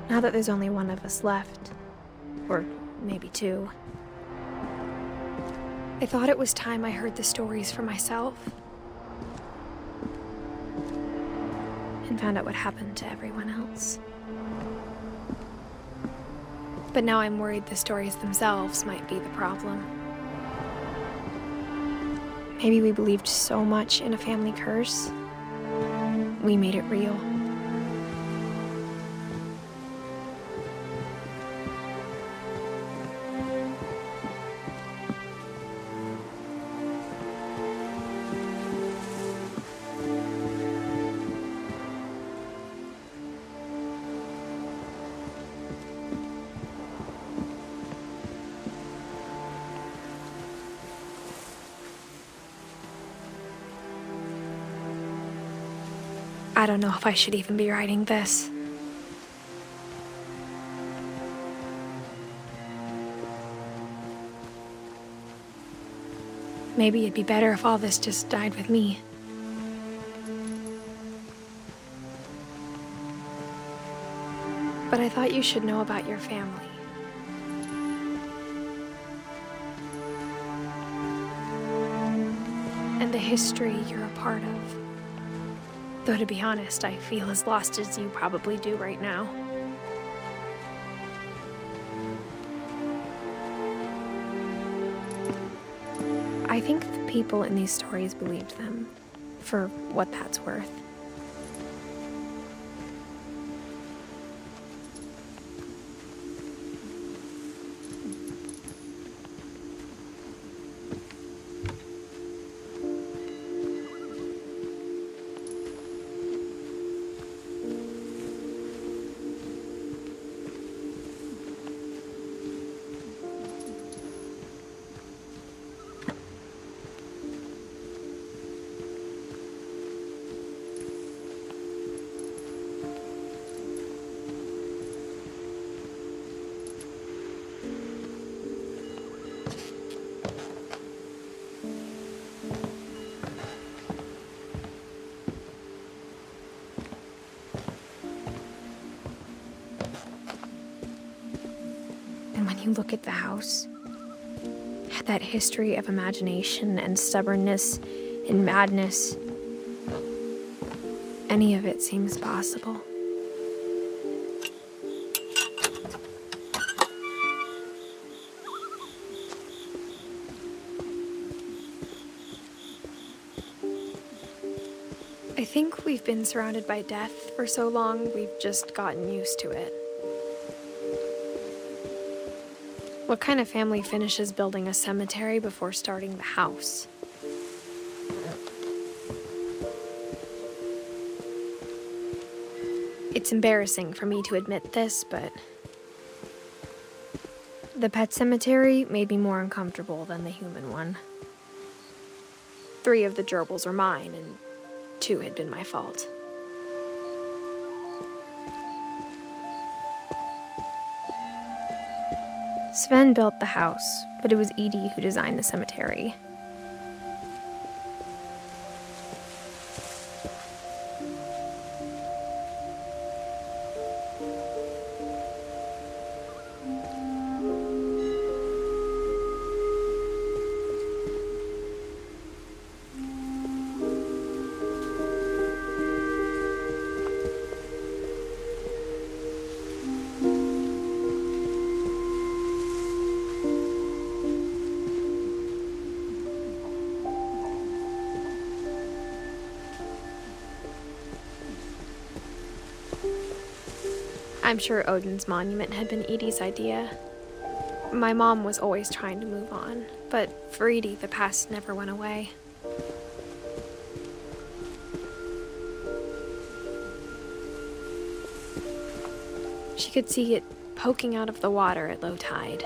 Now that there's only one of us left, or maybe two, I thought it was time I heard the stories for myself and found out what happened to everyone else. But now I'm worried the stories themselves might be the problem. Maybe we believed so much in a family curse, we made it real. I don't know if I should even be writing this. Maybe it'd be better if all this just died with me. But I thought you should know about your family. And the history you're a part of. Though to be honest, I feel as lost as you probably do right now. I think the people in these stories believed them, for what that's worth. When you look at the house, that history of imagination and stubbornness and madness, any of it seems possible. I think we've been surrounded by death for so long, we've just gotten used to it. What kind of family finishes building a cemetery before starting the house? It's embarrassing for me to admit this, but the pet cemetery made me more uncomfortable than the human one. 3 of the gerbils were mine, and 2 had been my fault. Sven built the house, but it was Edie who designed the cemetery. I'm sure Odin's monument had been Edie's idea. My mom was always trying to move on, but for Edie, the past never went away. She could see it poking out of the water at low tide.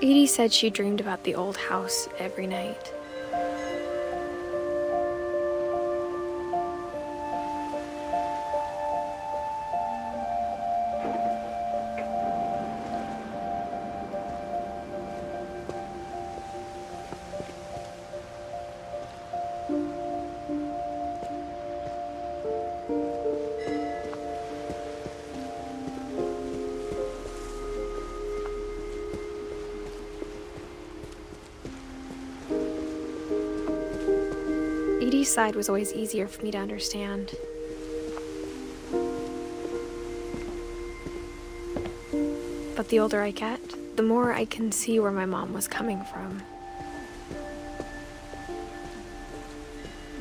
Edie said she dreamed about the old house every night. Edie's side was always easier for me to understand. But the older I get, the more I can see where my mom was coming from.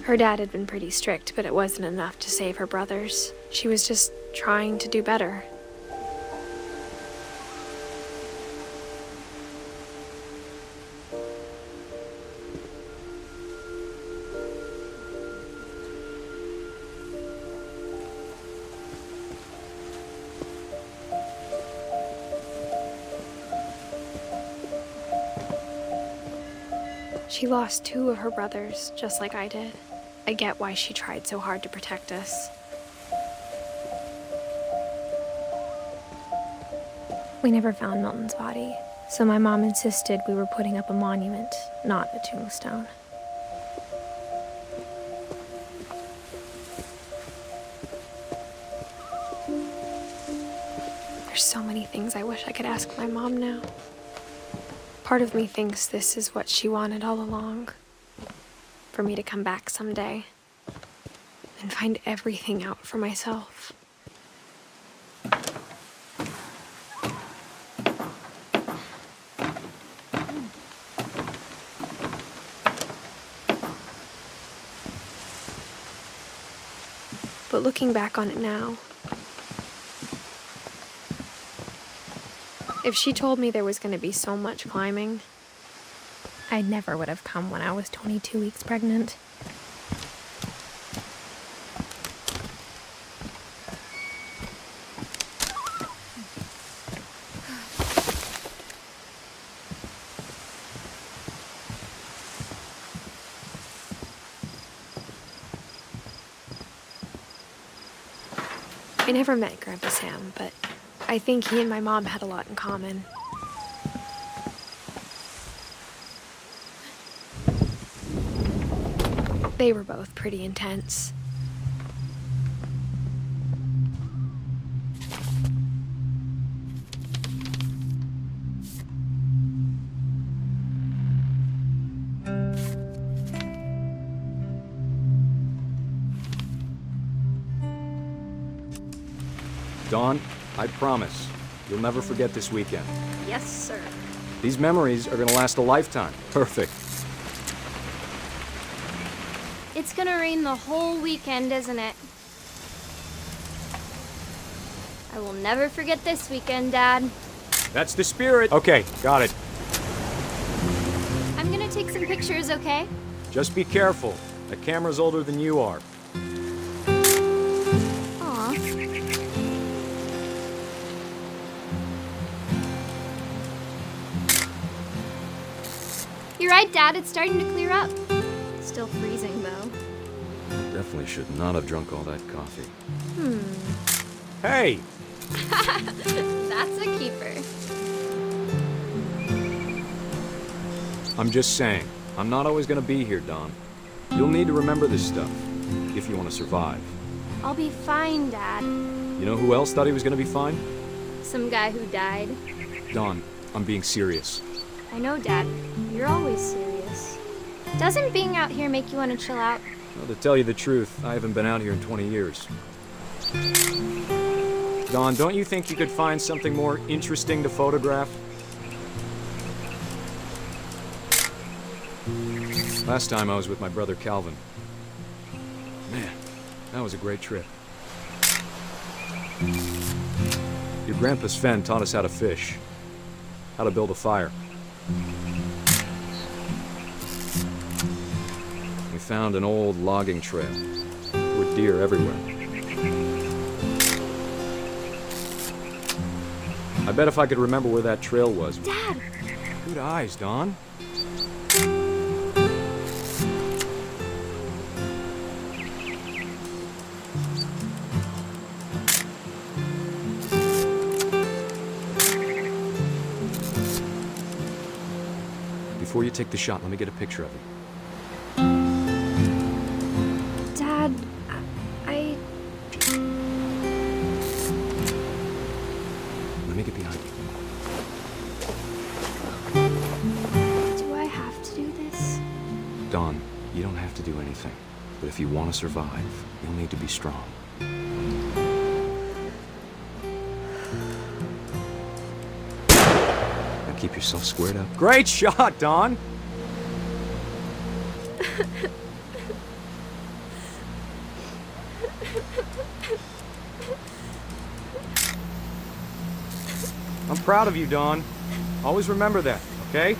Her dad had been pretty strict, but it wasn't enough to save her brothers. She was just trying to do better. She lost 2 of her brothers, just like I did. I get why she tried so hard to protect us. We never found Milton's body, so my mom insisted we were putting up a monument, not a tombstone. There's so many things I wish I could ask my mom now. Part of me thinks this is what she wanted all along. For me to come back someday and find everything out for myself. But looking back on it now, if she told me there was going to be so much climbing, I never would have come when I was 22 weeks pregnant. I never met Grandpa Sam, but I think he and my mom had a lot in common. They were both pretty intense. Dawn, I promise, you'll never forget this weekend. Yes, sir. These memories are gonna last a lifetime. Perfect. It's gonna rain the whole weekend, isn't it? I will never forget this weekend, Dad. That's the spirit. Okay, got it. I'm gonna take some pictures, okay? Just be careful. That camera's older than you are. Aw. You're right, Dad. It's starting to clear up. Still freezing, though. Definitely should not have drunk all that coffee. Hey! That's a keeper. I'm just saying, I'm not always gonna be here, Dawn. You'll need to remember this stuff, if you want to survive. I'll be fine, Dad. You know who else thought he was gonna be fine? Some guy who died. Dawn, I'm being serious. I know, Dad. You're always serious. Doesn't being out here make you want to chill out? Well, to tell you the truth, I haven't been out here in 20 years. Dawn, don't you think you could find something more interesting to photograph? Last time I was with my brother Calvin. Man, that was a great trip. Your grandpa Sven taught us how to fish, how to build a fire. We found an old logging trail with deer everywhere. I bet if I could remember where that trail was. Dad! Good eyes, Dawn. Before you take the shot, let me get a picture of you. Dad, Let me get behind you. do I have to do this? Dawn, you don't have to do anything. But if you want to survive, you'll need to be strong. Now keep yourself squared up. Great shot, Don! I'm proud of you, Dawn. Always remember that, okay?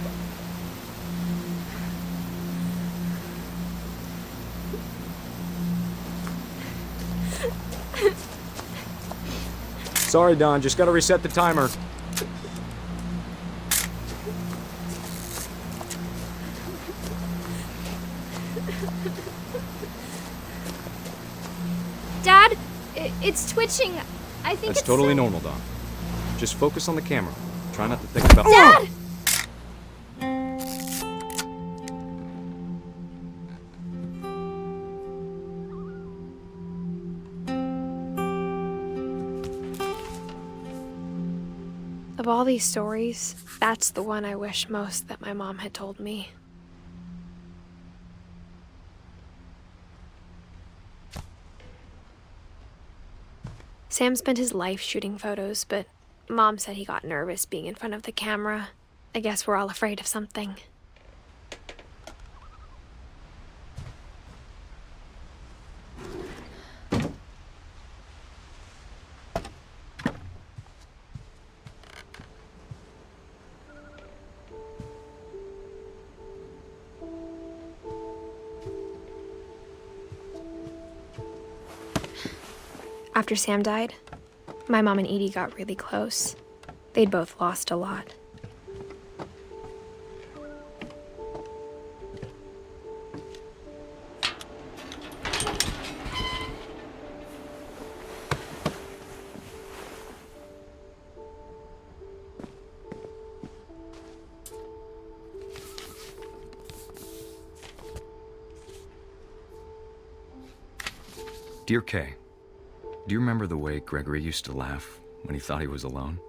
Sorry, Dawn. Just gotta reset the timer. Dad, it's twitching. I think That's it's totally normal, Dawn. Just focus on the camera. Try not to think about— Dad! Of all these stories, that's the one I wish most that my mom had told me. Sam spent his life shooting photos, but Mom said he got nervous being in front of the camera. I guess we're all afraid of something. After Sam died, my mom and Edie got really close. They'd both lost a lot. Dear Kay, do you remember the way Gregory used to laugh when he thought he was alone?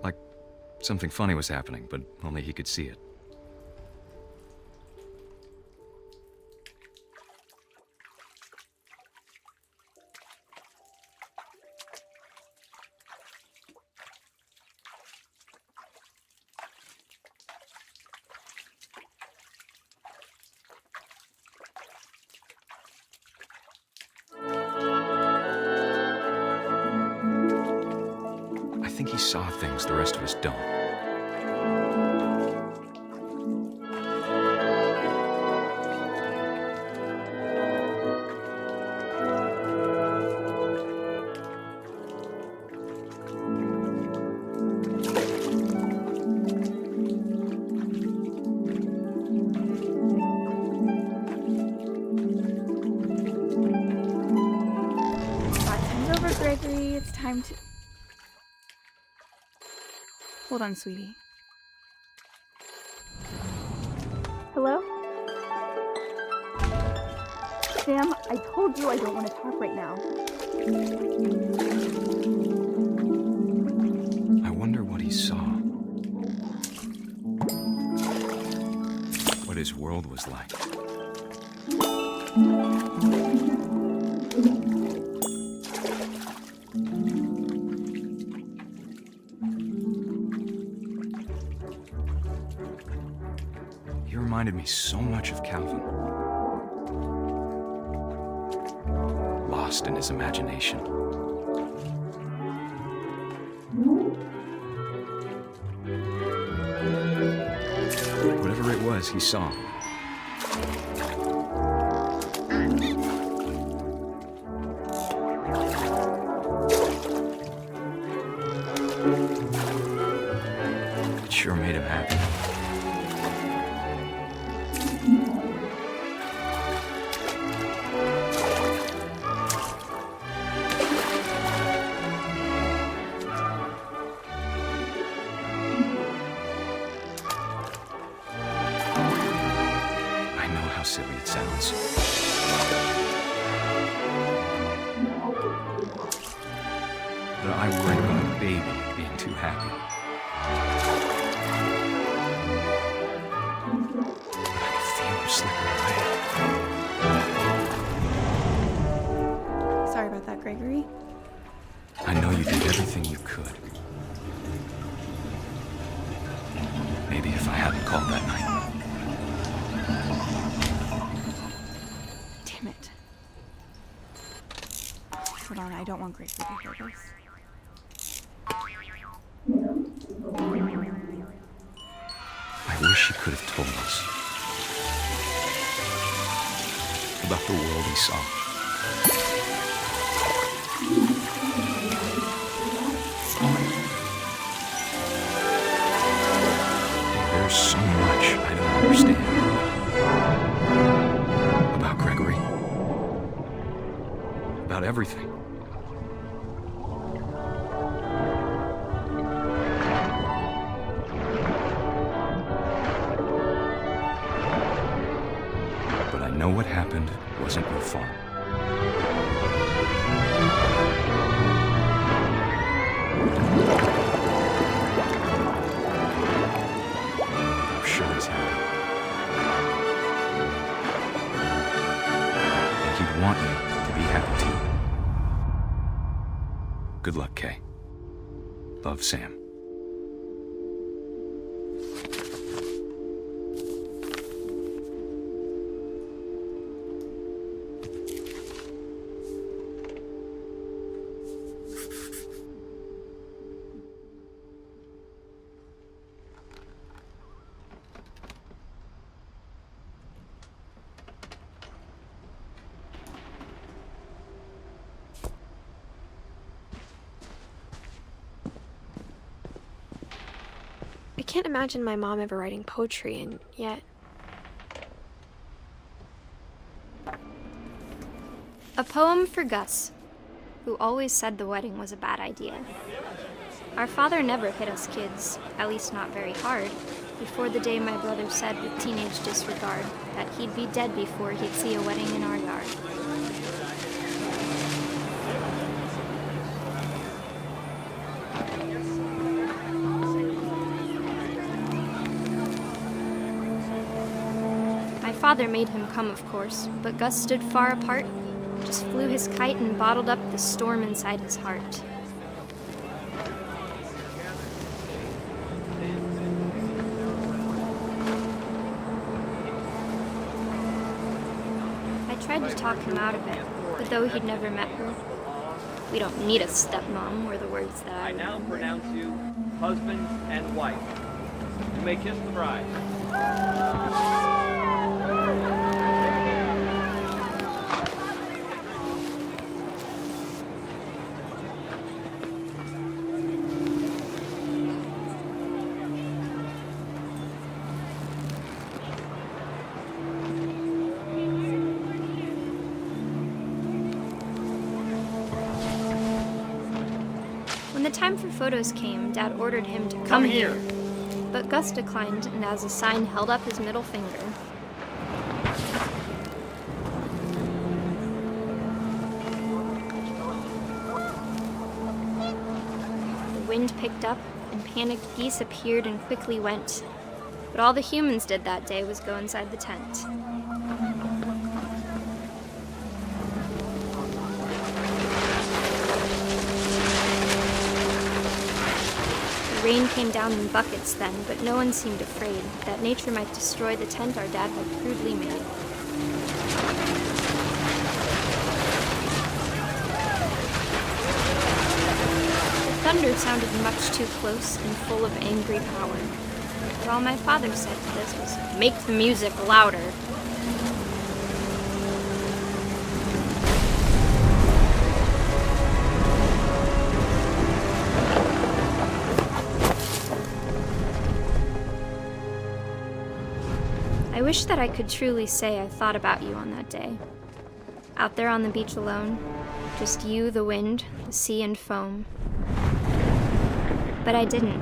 Like something funny was happening, but only he could see it. I think he saw things the rest of us don't. Time's over, Gregory. It's time to... Hold on, sweetie. Hello? Sam, I told you I don't want to talk right now. I wonder what he saw. What his world was like. He reminded me so much of Calvin. Lost in his imagination. Whatever it was, he saw. It sure made him happy. How silly it sounds. But I worry about a baby being too happy. But I can feel him slipping away. Gregory. I know you did everything you could. Maybe if I hadn't called that night. Damn it. Hold on, I don't want Gregory to hear this. I wish he could have told us about the world he saw. There's so much I don't understand about Gregory. About everything. But I know what happened wasn't your fault. I'm sure he's happy. And he'd want you to be happy too. Good luck, Kay. Love, Sam. I can't imagine my mom ever writing poetry, and yet... A poem for Gus, who always said the wedding was a bad idea. Our father never hit us kids, at least not very hard, before the day my brother said with teenage disregard that he'd be dead before he'd see a wedding in our yard. My father made him come, of course, but Gus stood far apart, just flew his kite and bottled up the storm inside his heart. I tried to talk him out of it, but though he'd never met her, "We don't need a stepmom," were the words that I now remember. pronounce you husband and wife. You may kiss the bride. When the time for photos came, Dad ordered him to come here. But Gus declined, and as a sign held up his middle finger. The wind picked up, and panicked geese appeared and quickly went. But all the humans did that day was go inside the tent. The rain came down in buckets then, but no one seemed afraid that nature might destroy the tent our dad had crudely made. The thunder sounded much too close and full of angry power. But all my father said to this was, "Make the music louder." I wish that I could truly say I thought about you on that day. Out there on the beach alone, just you, the wind, the sea, and foam. But I didn't,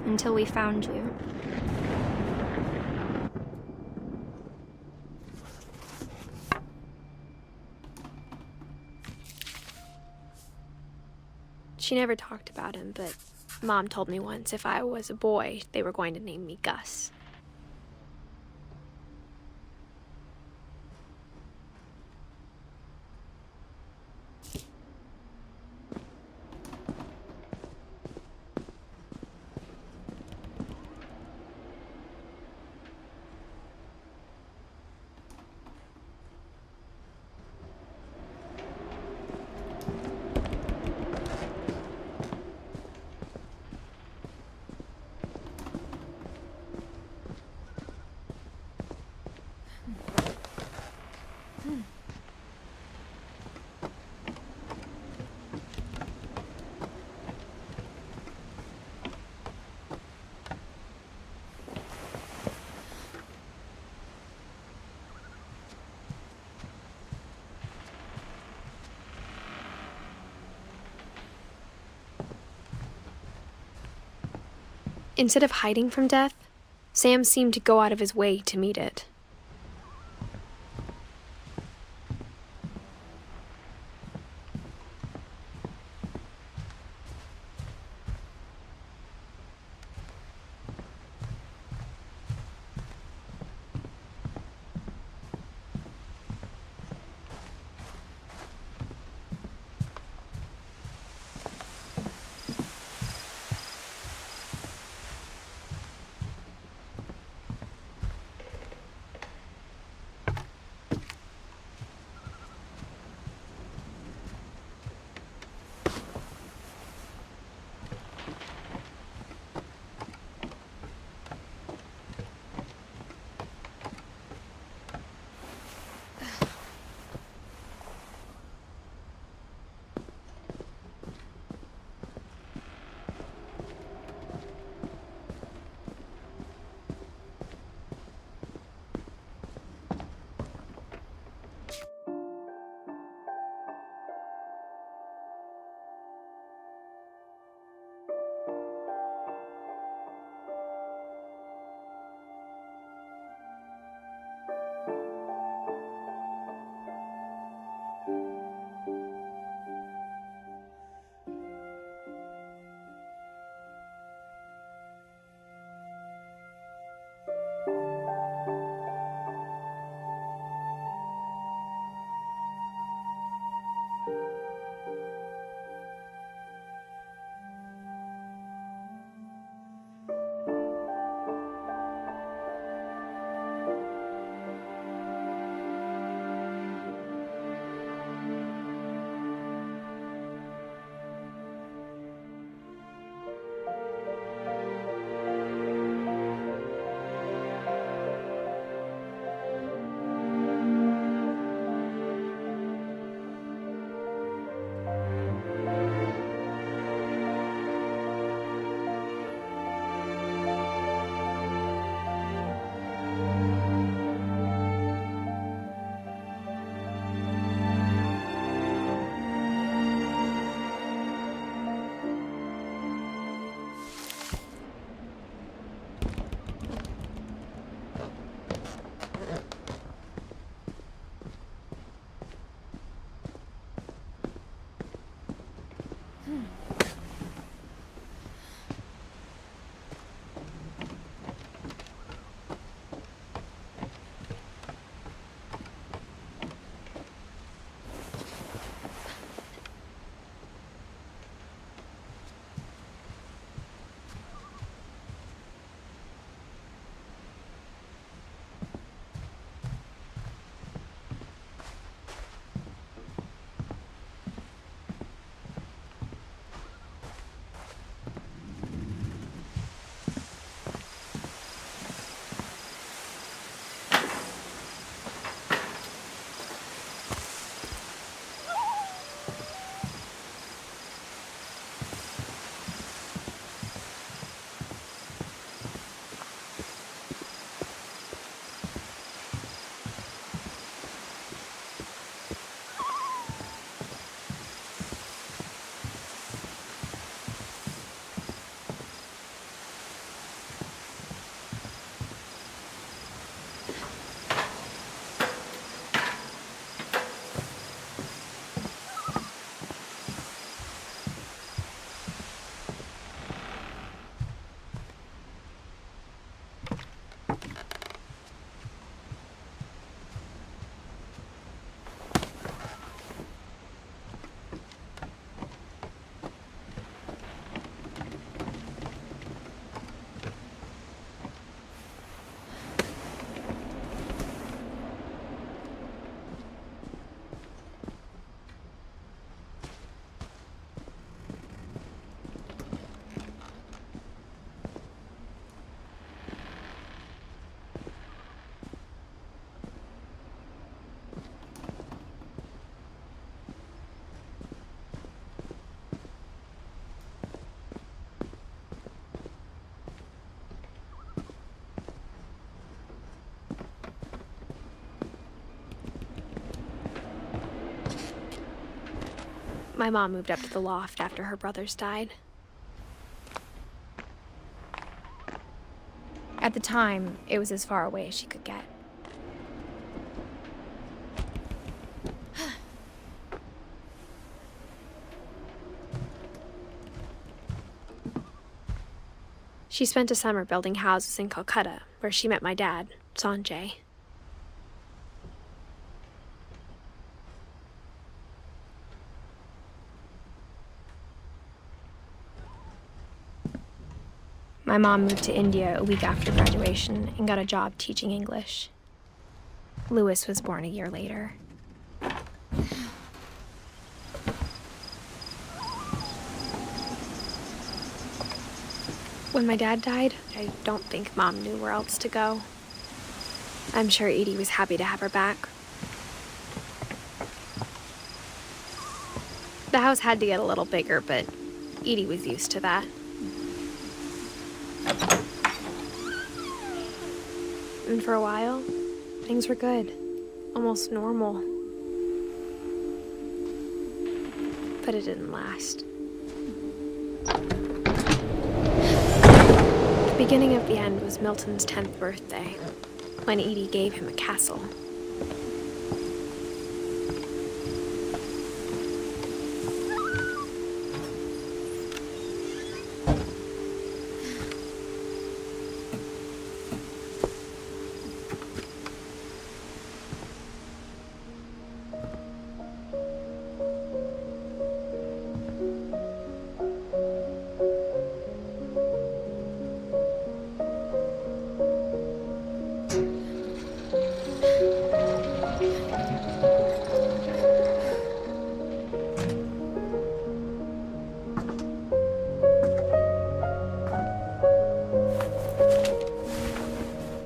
until we found you. She never talked about him, but Mom told me once if I was a boy, they were going to name me Gus. Instead of hiding from death, Sam seemed to go out of his way to meet it. My mom moved up to the loft after her brothers died. At the time, it was as far away as she could get. She spent a summer building houses in Calcutta, where she met my dad, Sanjay. My mom moved to India a week after graduation and got a job teaching English. Louis was born a year later. When my dad died, I don't think Mom knew where else to go. I'm sure Edie was happy to have her back. The house had to get a little bigger, but Edie was used to that. And for a while, things were good. Almost normal. But it didn't last. The beginning of the end was Milton's 10th birthday, when Edie gave him a castle.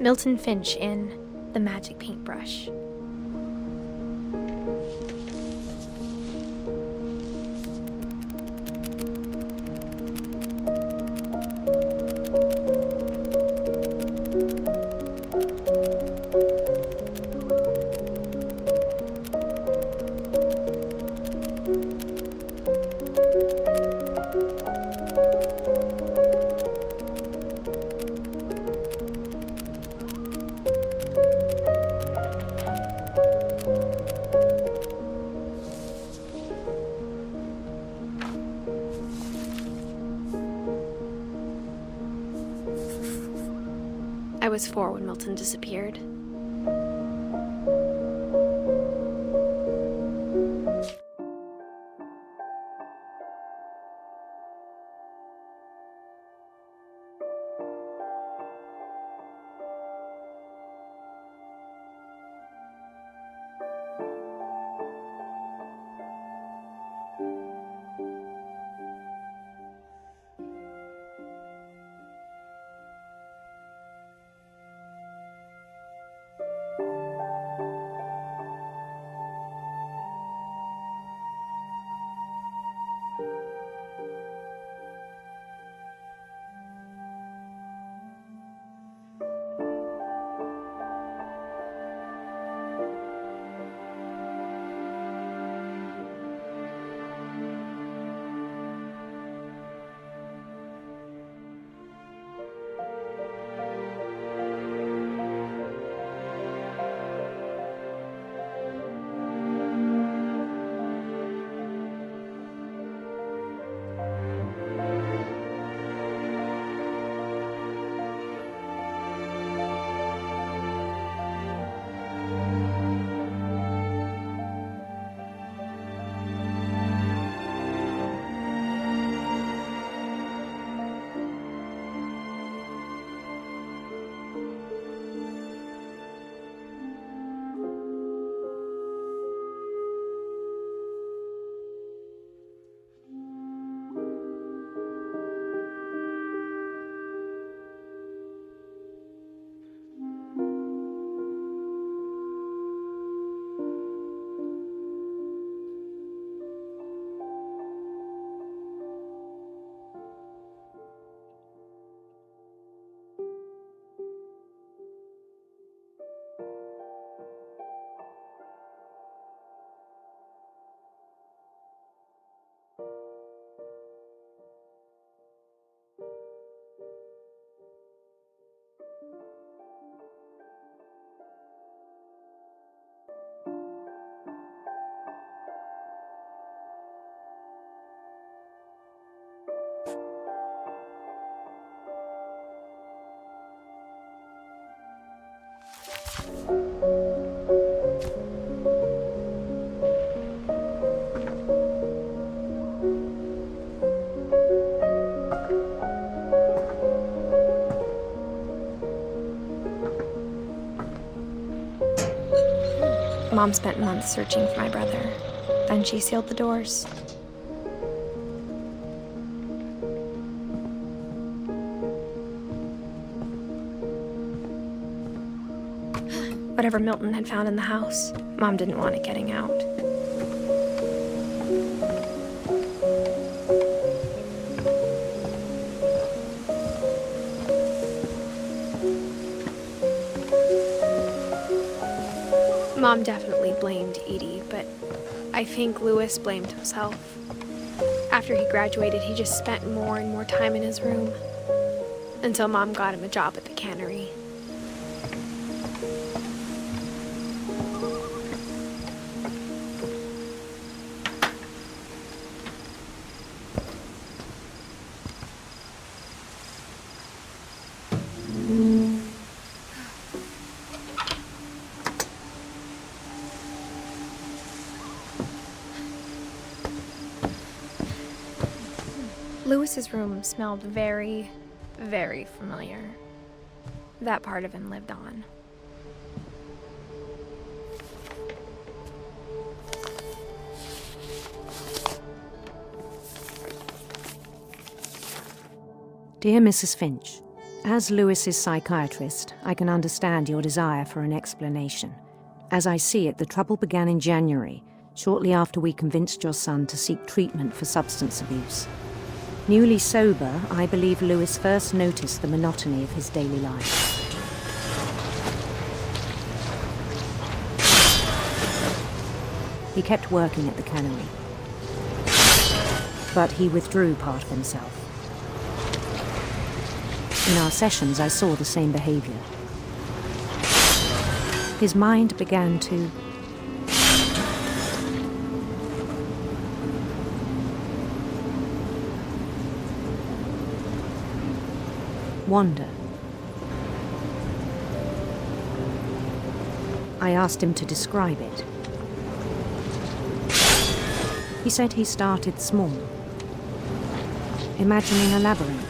Milton Finch in The Magic Paintbrush. I was 4 when Milton disappeared. Mom spent months searching for my brother. Then she sealed the doors. Whatever Milton had found in the house, Mom didn't want it getting out. Mom definitely blamed Edie, but I think Louis blamed himself. After he graduated, he just spent more and more time in his room, until Mom got him a job at the cannery. Louis's room smelled very, very familiar. That part of him lived on. Dear Mrs. Finch, as Louis's psychiatrist, I can understand your desire for an explanation. As I see it, the trouble began in January, shortly after we convinced your son to seek treatment for substance abuse. Newly sober, I believe Louis first noticed the monotony of his daily life. He kept working at the cannery, but he withdrew part of himself. In our sessions, I saw the same behavior. His mind began to wander. I asked him to describe it. He said he started small, imagining a labyrinth.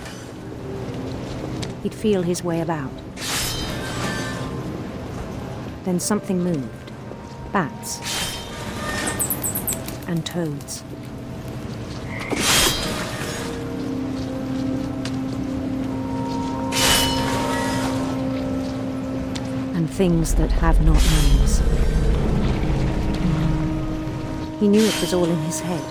He'd feel his way about. Then something moved. Bats and toads. And things that have not names. He knew it was all in his head.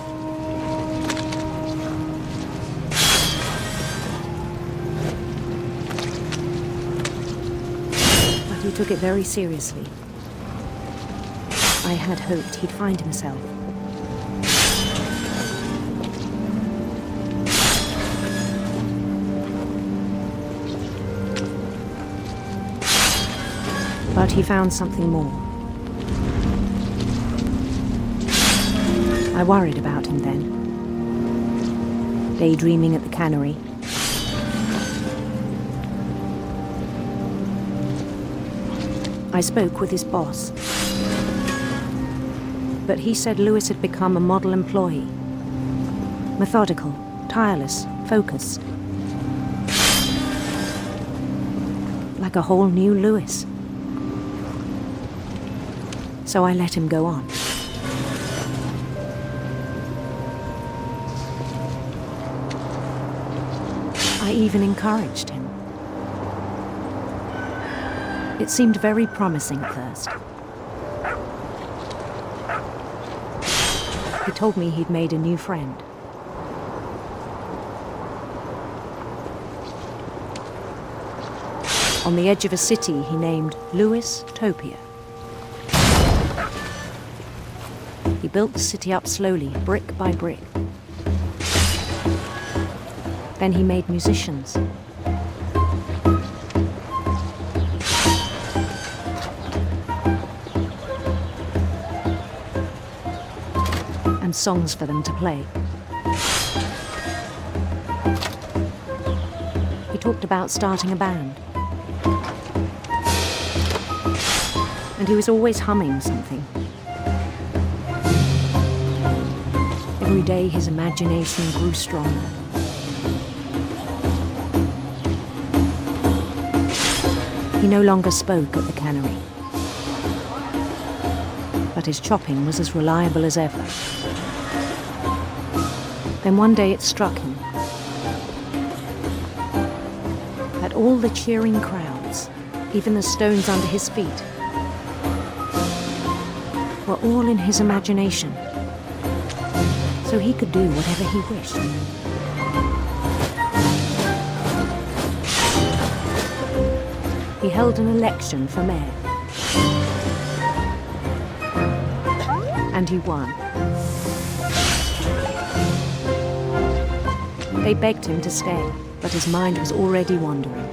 But he took it very seriously. I had hoped he'd find himself. But he found something more. I worried about him then, daydreaming at the cannery. I spoke with his boss, but he said Louis had become a model employee. Methodical, tireless, focused. Like a whole new Louis. So I let him go on. I even encouraged him. It seemed very promising at first. He told me he'd made a new friend. On the edge of a city he named Louis Topia. He built the city up slowly, brick by brick. Then he made musicians. And songs for them to play. He talked about starting a band. and he was always humming something. Every day his imagination grew stronger. He no longer spoke at the cannery, but his chopping was as reliable as ever. Then one day it struck him that all the cheering crowds, even the stones under his feet, were all in his imagination, so he could do whatever he wished. He held an election for mayor, and he won. They begged him to stay, but his mind was already wandering.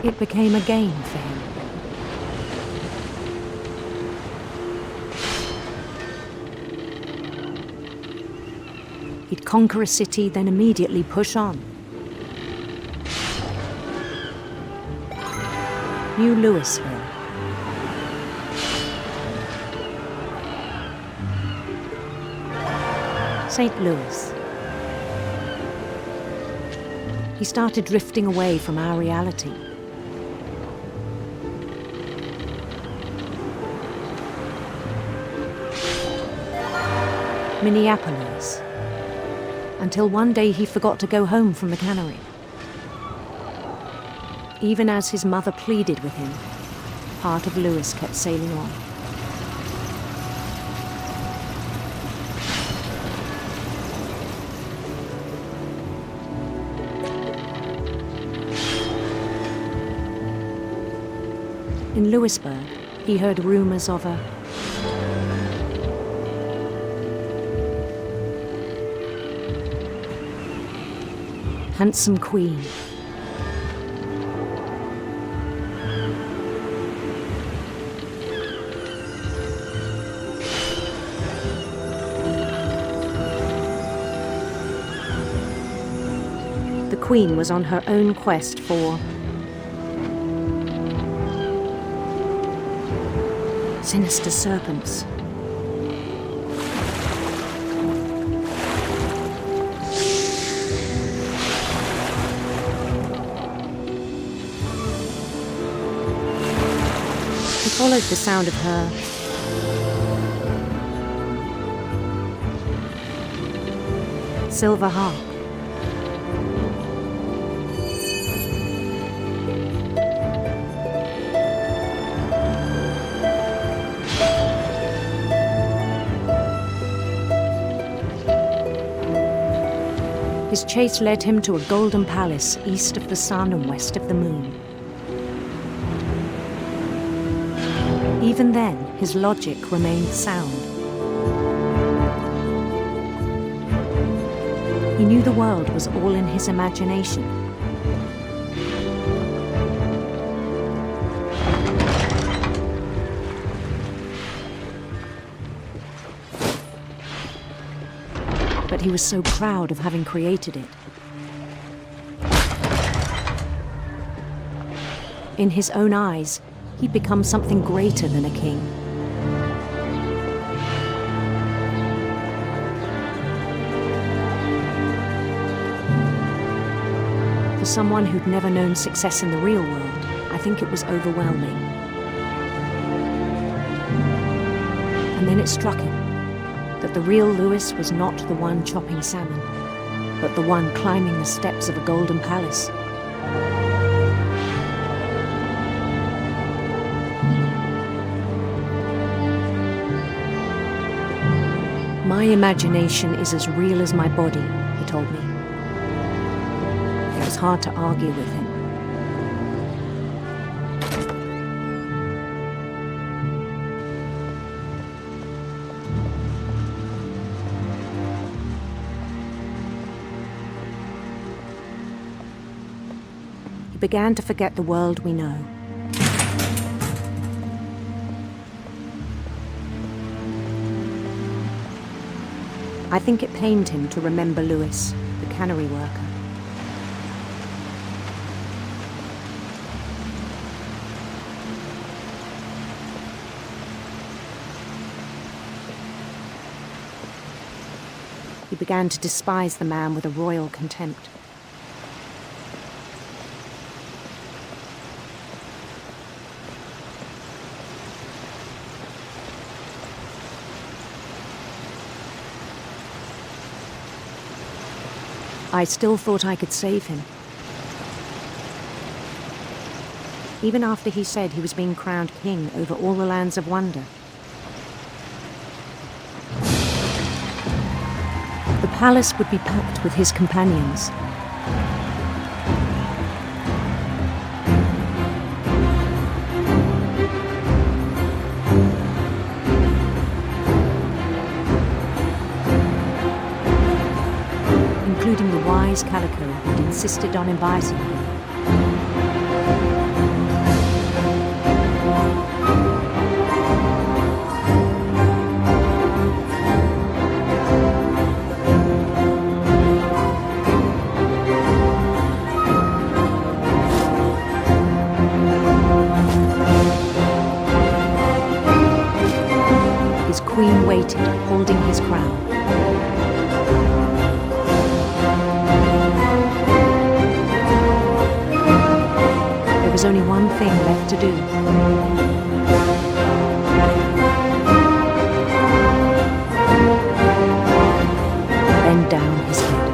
It became a game for him. He'd conquer a city, then immediately push on. New Louisville. St. Louis. He started drifting away from our reality. Minneapolis. Until one day he forgot to go home from the cannery. Even as his mother pleaded with him, part of Louis kept sailing on. In Louisburg, he heard rumors of a handsome queen. The queen was on her own quest for sinister serpents. He followed the sound of her silver harp. His chase led him to a golden palace east of the sun and west of the moon. Even then, his logic remained sound. He knew the world was all in his imagination. But he was so proud of having created it. In his own eyes, he'd become something greater than a king. For someone who'd never known success in the real world, I think it was overwhelming. And then it struck him that the real Louis was not the one chopping salmon, but the one climbing the steps of a golden palace. My imagination is as real as my body, he told me. It was hard to argue with him. He began to forget the world we know. I think it pained him to remember Louis, the cannery worker. He began to despise the man with a royal contempt. I still thought I could save him. Even after he said he was being crowned king over all the lands of wonder. The palace would be packed with his companions. Including the wise Calico who'd insisted on inviting him. His queen waited, holding his crown. There was only one thing left to do. Bend down his head.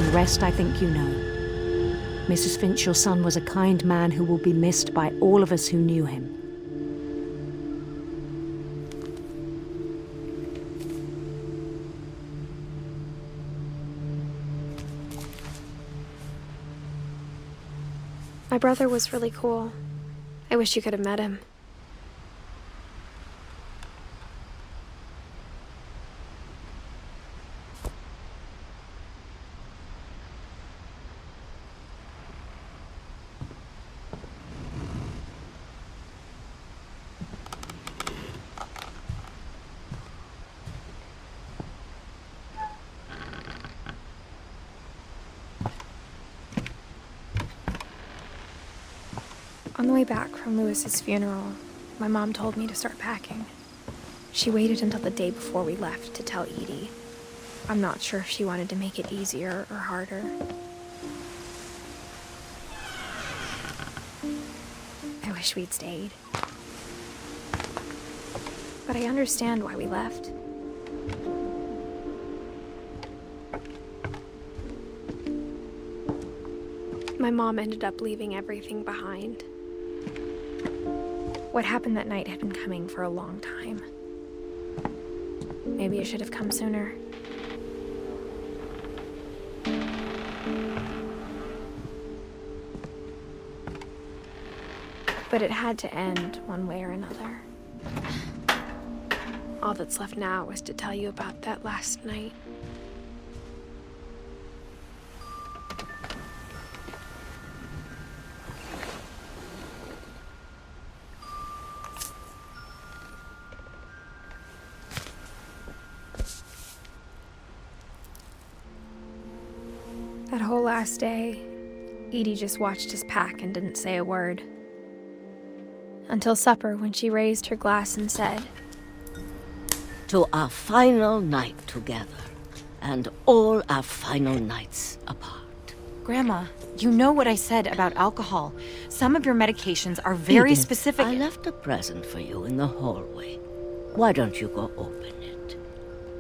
The rest I think you know. Mrs. Finch, your son was a kind man who will be missed by all of us who knew him. My brother was really cool. I wish you could have met him. On the way back from Lewis's funeral, my mom told me to start packing. She waited until the day before we left to tell Edie. I'm not sure if she wanted to make it easier or harder. I wish we'd stayed. But I understand why we left. My mom ended up leaving everything behind. What happened that night had been coming for a long time. Maybe it should have come sooner. But it had to end one way or another. All that's left now is to tell you about that last night. That whole last day, Edie just watched us pack and didn't say a word. Until supper, when she raised her glass and said, "To our final night together, and all our final nights apart." Grandma, you know what I said about alcohol. Some of your medications are very Edith, specific. I left a present for you in the hallway. Why don't you go open it?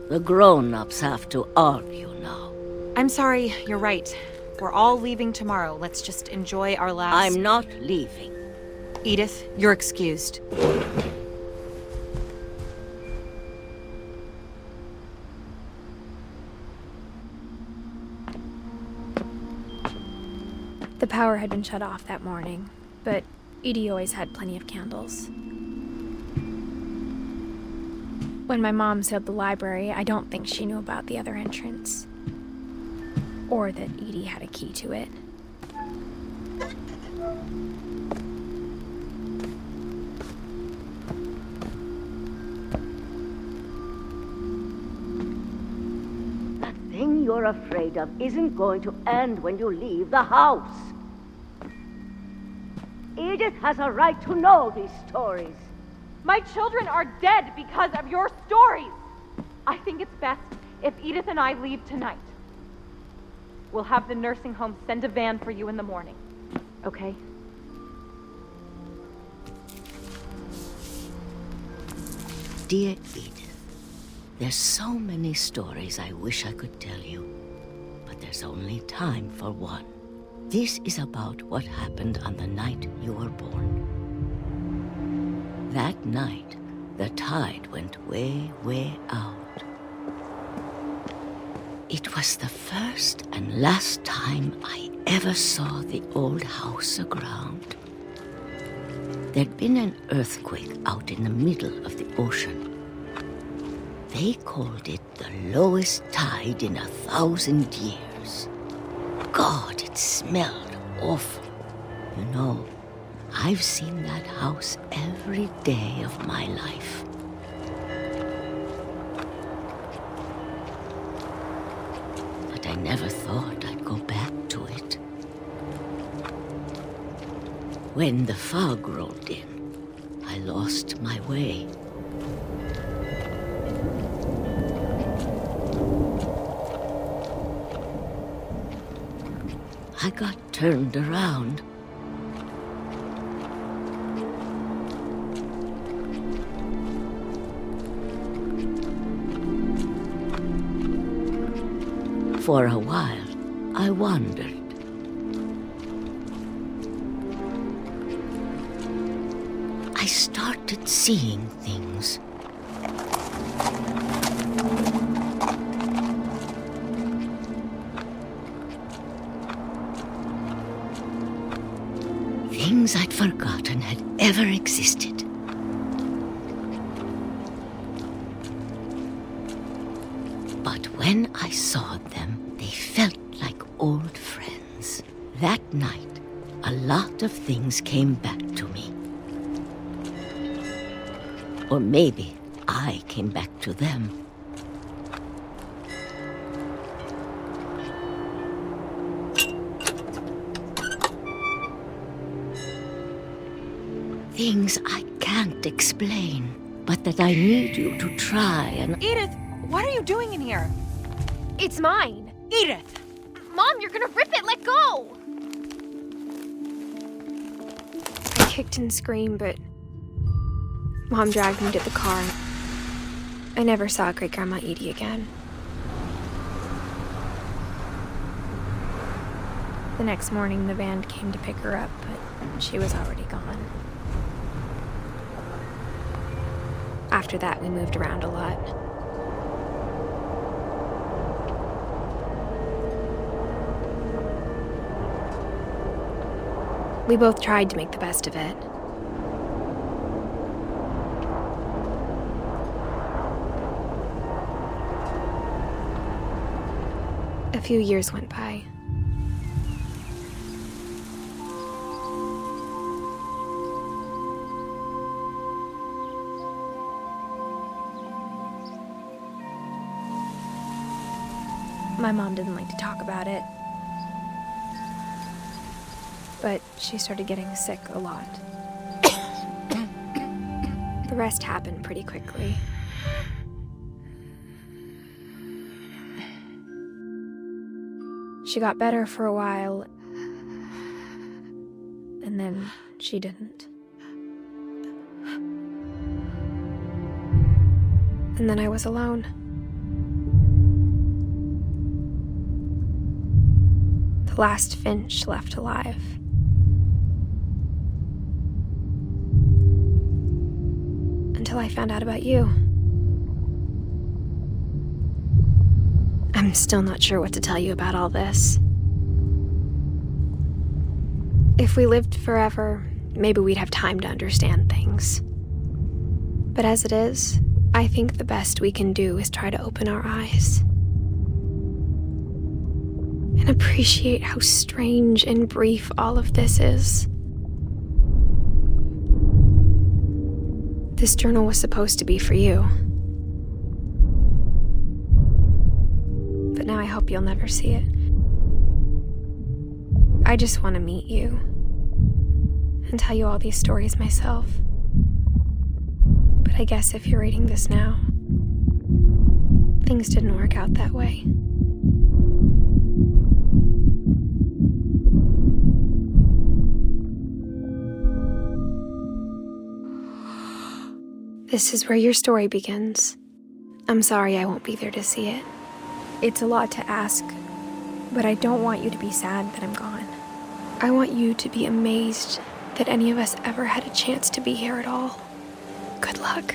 The grown-ups have to argue now. I'm sorry, you're right. We're all leaving tomorrow. Let's just enjoy our last... I'm not leaving. Edith, you're excused. The power had been shut off that morning, but Edie always had plenty of candles. When my mom sealed the library, I don't think she knew about the other entrance. Or that Edie had a key to it. you're afraid of isn't going to end when you leave the house. Edith has a right to know these stories. My children are dead because of your stories. I think it's best if Edith and I leave tonight. We'll have the nursing home send a van for you in the morning. Okay? Dear Edith, there's so many stories I wish I could tell you, but there's only time for one. This is about what happened on the night you were born. That night, the tide went way, way out. It was the first and last time I ever saw the old house aground. There'd been an earthquake out in the middle of the ocean. They called it the lowest tide in 1,000 years. God, it smelled awful. You know, I've seen that house every day of my life. But I never thought I'd go back to it. When the fog rolled in, I lost my way. I got turned around. For a while, I wandered. I started seeing things. Things I'd forgotten had ever existed. But when I saw them, they felt like old friends. That night, a lot of things came back to me. Or maybe I came back to them. Things I can't explain, but that I need you to try and... Edith, what are you doing in here? It's mine. Edith! Mom, you're gonna rip it. Let go. I kicked and screamed, but Mom dragged me to the car. I never saw Great-Grandma Edie again. The next morning, the van came to pick her up, but she was already gone. After that, we moved around a lot. We both tried to make the best of it. A few years went by. My mom didn't like to talk about it, but she started getting sick a lot. The rest happened pretty quickly. She got better for a while, and then she didn't. And then I was alone. The last Finch left alive. Until I found out about you. I'm still not sure what to tell you about all this. If we lived forever, maybe we'd have time to understand things. But as it is, I think the best we can do is try to open our eyes. And appreciate how strange and brief all of this is. This journal was supposed to be for you. But now I hope hope you'll never see it. I just want to meet you and tell you all these stories myself. But I guess if you're reading this now, things didn't work out that way. This is where your story begins. I'm sorry I won't be there to see it. It's a lot to ask, but I don't want you to be sad that I'm gone. I want you to be amazed that any of us ever had a chance to be here at all. Good luck.